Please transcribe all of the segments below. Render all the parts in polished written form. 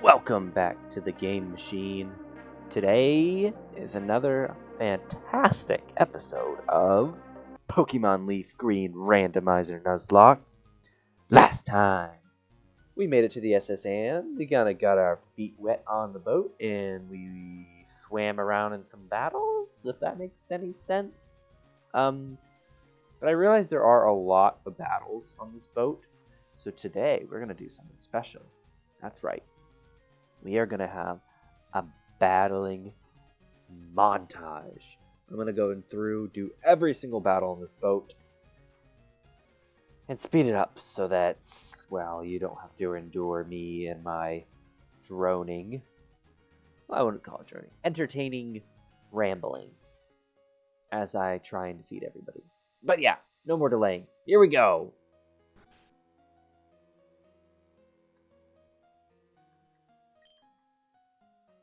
Welcome back to the game machine. Today is another fantastic episode of Pokemon Leaf Green Randomizer Nuzlocke. Last time, we made it to the SSN. We kind of got our feet wet on the boat, and we swam around in some battles, if that makes any sense. But I realized there are a lot of battles on this boat, so today we're going to do something special. That's right. We are going to have a battling montage. I'm going to go through, do every single battle on this boat, and speed it up so that, well, you don't have to endure me and my droning, well, I wouldn't call it droning, entertaining rambling as I try and defeat everybody. But yeah, no more delaying. Here we go.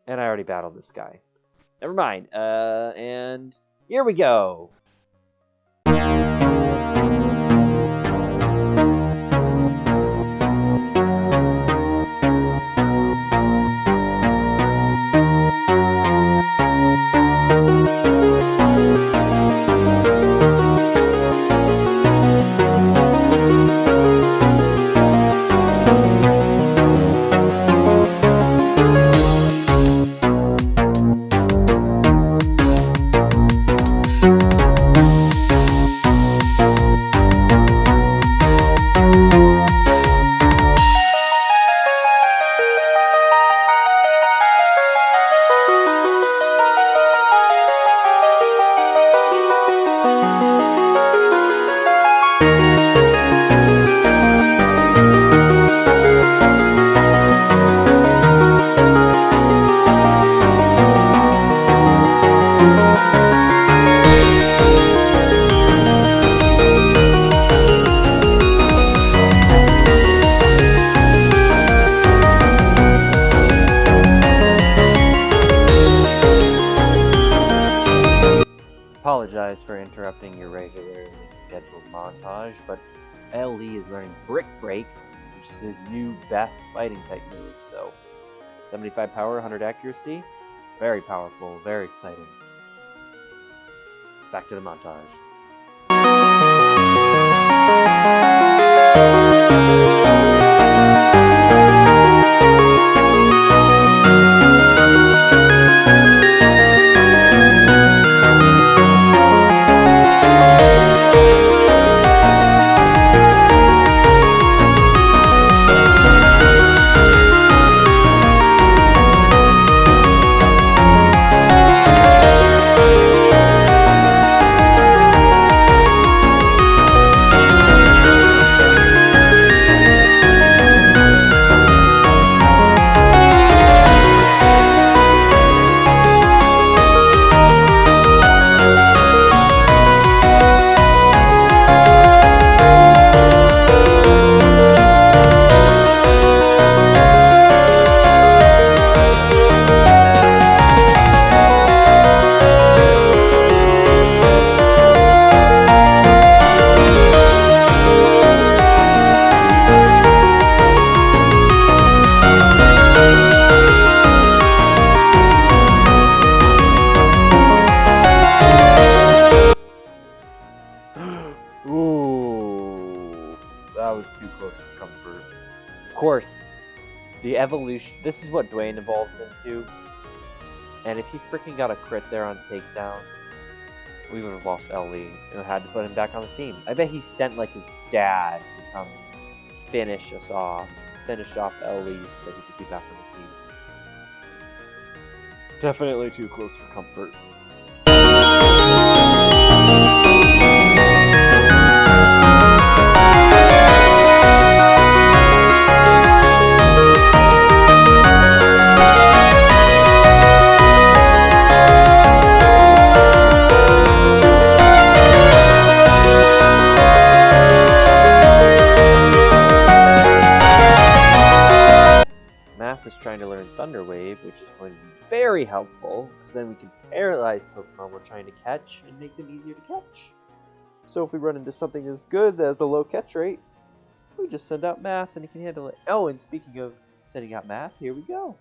And I already battled this guy. Never mind. And here we go. Apologize for interrupting your regularly scheduled montage, but LE is learning Brick Break, which is his new best fighting type move. So, 75 power, 100 accuracy, very powerful, very exciting. Back to the montage. Ooh, that was too close for comfort. Of course, the evolution, this is what Dwayne evolves into, and if he freaking got a crit there on takedown, we would have lost LE and had to put him back on the team. I bet he sent like his dad to come finish us off, finish off LE so that he could be back on the team. Definitely too close for comfort. Is trying to learn Thunder Wave, which is going to be very helpful, because then we can paralyze Pokemon we're trying to catch and make them easier to catch. So if we run into something as good as the low catch rate, we just send out Math and he can handle it. Oh, and speaking of setting out math. Here we go.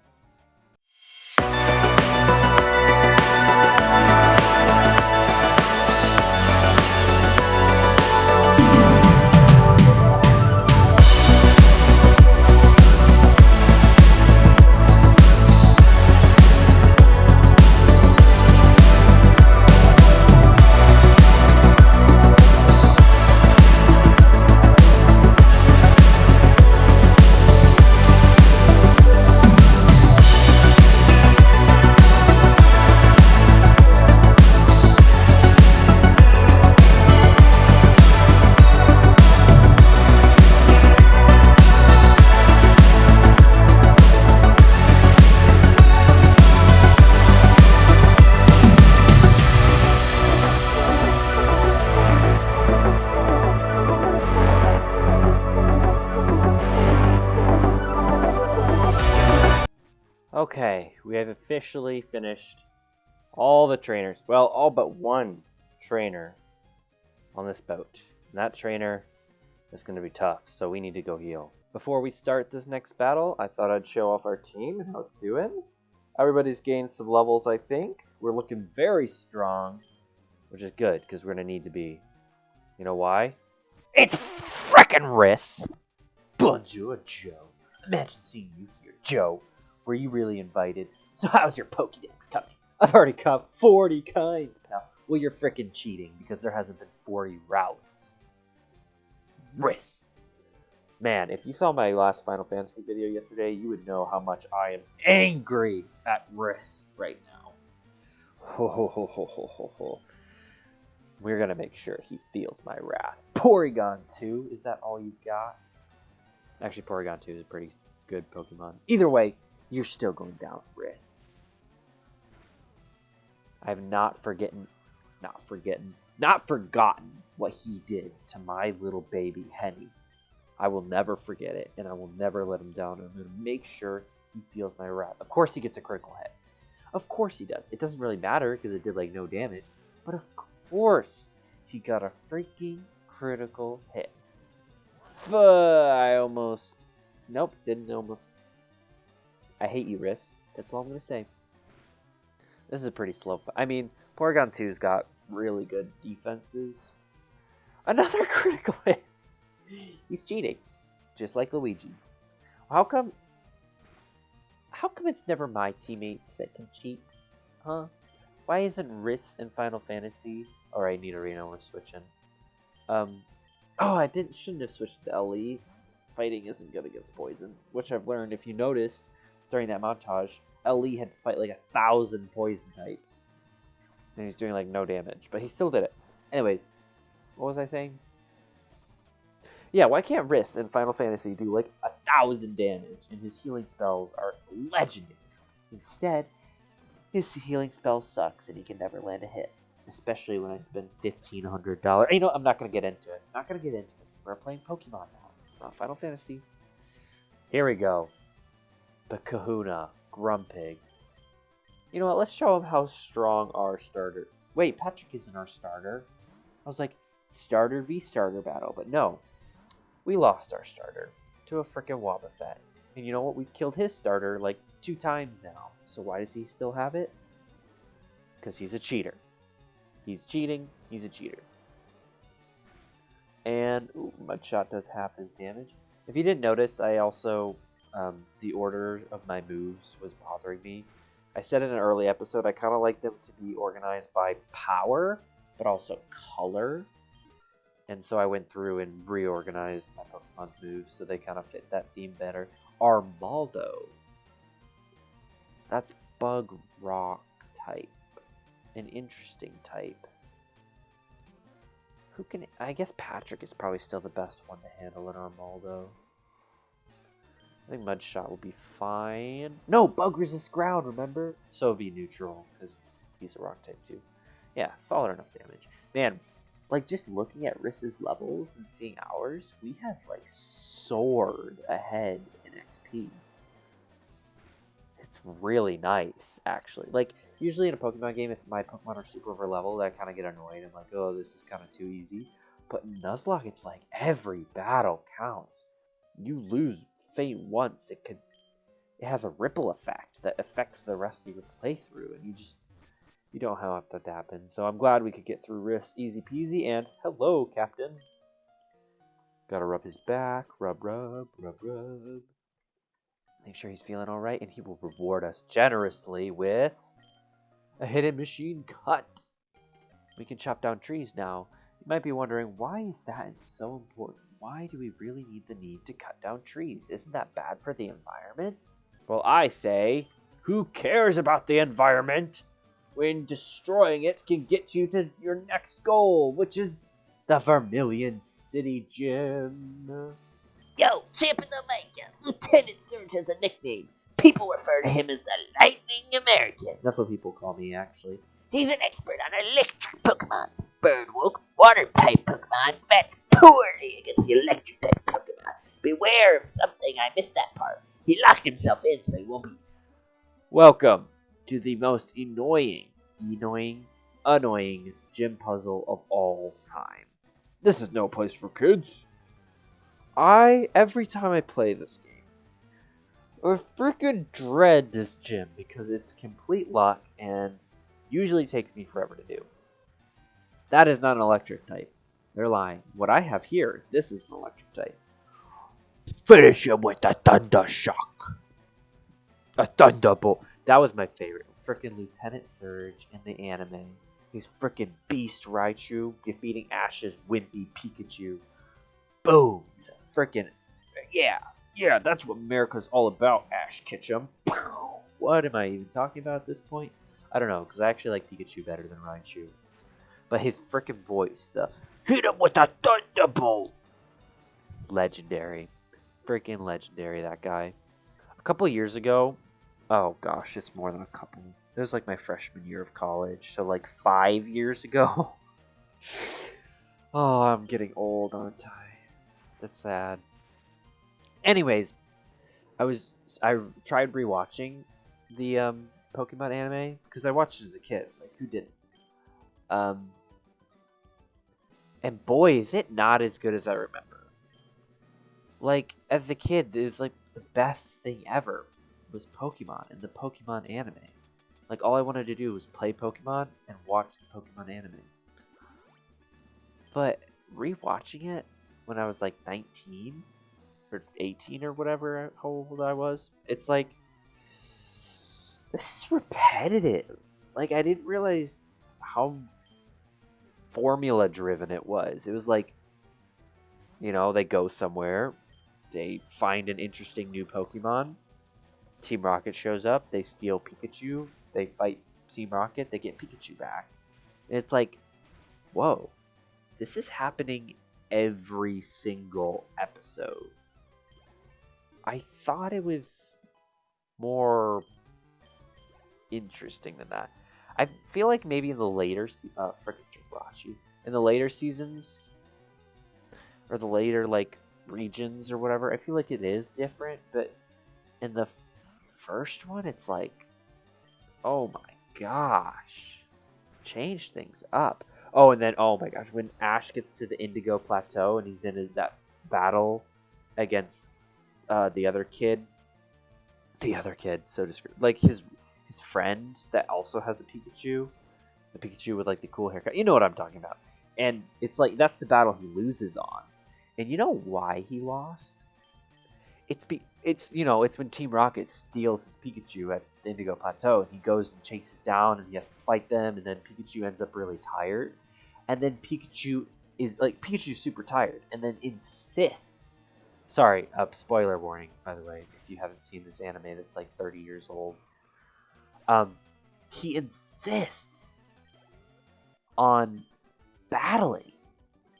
Okay, we have officially finished all the trainers. Well, all but one trainer on this boat. And that trainer is going to be tough, so we need to go heal. Before we start this next battle, I thought I'd show off our team and how it's doing. Everybody's gained some levels, I think. We're looking very strong, which is good, because we're going to need to be. You know why? It's frickin' Riss! Bonjour, Joe. Imagine seeing you here, Joe. Were you really invited? So how's your Pokédex coming? I've already caught 40 kinds, pal. Well, you're frickin' cheating, because there hasn't been 40 routes. Riss. Man, if you saw my last Final Fantasy video yesterday, you would know how much I am angry at Riss right now. Ho ho ho ho ho ho ho. We're gonna make sure he feels my wrath. Porygon 2, is that all you've got? Actually, Porygon 2 is a pretty good Pokemon. Either way, you're still going down, Riss. I have not forgotten what he did to my little baby Henny. I will never forget it, and I will never let him down. I'm going to make sure he feels my wrath. Of course he gets a critical hit. Of course he does. It doesn't really matter because it did like no damage. But of course he got a freaking critical hit. I almost... Nope, didn't almost... I hate you, Riss. That's all I'm going to say. This is a pretty slow... I mean, Porygon 2's got really good defenses. Another critical hit! He's cheating. Just like Luigi. How come it's never my teammates that can cheat? Huh? Why isn't Riss in Final Fantasy... Alright, Nidorino, we're switching. Oh, I shouldn't have switched to LE. Fighting isn't good against poison. Which I've learned, if you noticed, during that montage, LE had to fight like 1,000 poison types. And he's doing like no damage. But he still did it. Anyways, what was I saying? Yeah, why can't Riss in Final Fantasy do like 1,000 damage and his healing spells are legendary? Instead, his healing spell sucks and he can never land a hit. Especially when I spend $1,500. You know, I'm not going to get into it. Not going to get into it. We're playing Pokemon now, not Final Fantasy. Here we go. The Kahuna, Grumpig. You know what? Let's show him how strong our starter... Wait, Patrick isn't our starter. I was like, starter v starter battle. But no. We lost our starter to a frickin' Wobbuffet. And you know what? We've killed his starter like 2 times now. So why does he still have it? Because he's a cheater. He's cheating. He's a cheater. And Mudshot does half his damage. If you didn't notice, I also... the order of my moves was bothering me. I said in an early episode, I kind of like them to be organized by power, but also color. And so I went through and reorganized my Pokemon's moves so they kind of fit that theme better. Armaldo. That's Bug Rock type. An interesting type. Who can... I guess Patrick is probably still the best one to handle an Armaldo. I think Mudshot will be fine. No, Bug resist ground, remember? So it'll be neutral, because he's a rock type too. Yeah, solid enough damage. Man, like just looking at Riss's levels and seeing ours, we have like soared ahead in XP. It's really nice, actually. Like, usually in a Pokemon game, if my Pokemon are super over leveled, I kind of get annoyed. I'm like, oh, this is kind of too easy. But in Nuzlocke, it's like every battle counts. You lose Fate once, it could it has a ripple effect that affects the rest of your playthrough, and you don't have that to happen. So I'm glad we could get through Riss easy peasy, and hello, Captain. Gotta rub his back, rub, rub, rub, rub. Make sure he's feeling alright, and he will reward us generously with a hidden machine cut. We can chop down trees now. You might be wondering, why is that so important? Why do we really need the need to cut down trees? Isn't that bad for the environment? Well, I say, who cares about the environment when destroying it can get you to your next goal, which is the Vermillion City Gym. Yo, champ in the mic, Lieutenant Surge has a nickname. People refer to him as the Lightning American. That's what people call me, actually. He's an expert on electric Pokemon, Birdwolf, Water-type Pokemon, but poorly against the electric-type Pokemon. Beware of something, I missed that part. He locked himself in so he won't be... Welcome to the most annoying gym puzzle of all time. This is no place for kids. Every time I play this game, I freaking dread this gym because it's complete luck and usually takes me forever to do. That is not an electric type. They're lying. What I have here, this is an electric type. Finish him with a thunder shock. A thunderbolt. That was my favorite. Frickin' Lieutenant Surge in the anime. He's frickin' Beast Raichu defeating Ash's wimpy Pikachu. Boom. Frickin' yeah, that's what America's all about, Ash Ketchum. What am I even talking about at this point? I don't know, because I actually like Pikachu better than Raichu. But his frickin' voice, the hit him with a thunderbolt. Legendary. Freaking legendary, that guy. A couple years ago, oh gosh, it's more than a couple. It was like my freshman year of college, so like 5 years ago. Oh, I'm getting old, aren't I? That's sad. Anyways, I tried rewatching the Pokemon anime because I watched it as a kid. Like, who didn't? And boy, is it not as good as I remember. Like, as a kid, it was like the best thing ever was Pokemon and the Pokemon anime. Like, all I wanted to do was play Pokemon and watch the Pokemon anime. But rewatching it when I was like 19 or 18 or whatever, how old I was, it's like, this is repetitive. Like, I didn't realize how formula driven it was. It was like, you know, they go somewhere, they find an interesting new Pokemon, Team Rocket shows up, they steal Pikachu, they fight Team Rocket, they get Pikachu back. And it's like, whoa, this is happening every single episode. I thought it was more interesting than that. I feel like maybe in the later in the later seasons or the later like regions or whatever, I feel like it is different, but in the first one it's like, oh my gosh, change things up. Oh, and then oh my gosh, when Ash gets to the Indigo Plateau and he's in that battle against the other kid, so to speak, like his friend that also has a Pikachu, the Pikachu with like the cool haircut. You know what I'm talking about. And it's like that's the battle he loses on. And you know why he lost? It's when Team Rocket steals his Pikachu at the Indigo Plateau, and he goes and chases down, and he has to fight them, and then Pikachu ends up really tired, and then Pikachu's super tired, and then insists. Sorry, spoiler warning, by the way, if you haven't seen this anime that's like 30 years old. He insists on battling,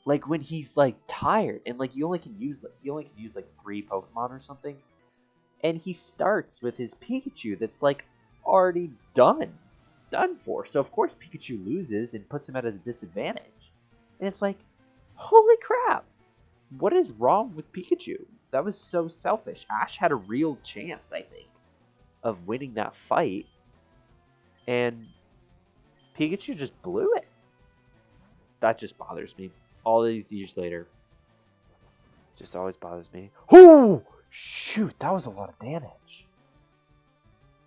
like when he's like tired, and like he only can use like 3 Pokemon or something, and he starts with his Pikachu that's like already done for. So of course Pikachu loses and puts him at a disadvantage, and it's like, holy crap! What is wrong with Pikachu? That was so selfish. Ash had a real chance, I think, of winning that fight, and Pikachu just blew it. That just bothers me. All these years later, just always bothers me. Oh, shoot, that was a lot of damage.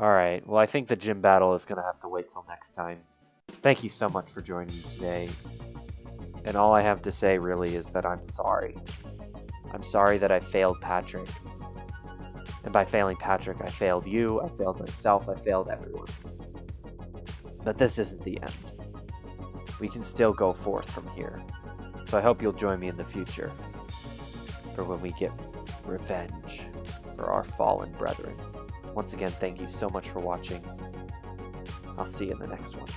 Alright, well I think the gym battle is going to have to wait till next time. Thank you so much for joining me today. And all I have to say really is that I'm sorry. I'm sorry that I failed Patrick. And by failing Patrick, I failed you, I failed myself, I failed everyone. But this isn't the end. We can still go forth from here. So I hope you'll join me in the future for when we get revenge for our fallen brethren. Once again, thank you so much for watching. I'll see you in the next one.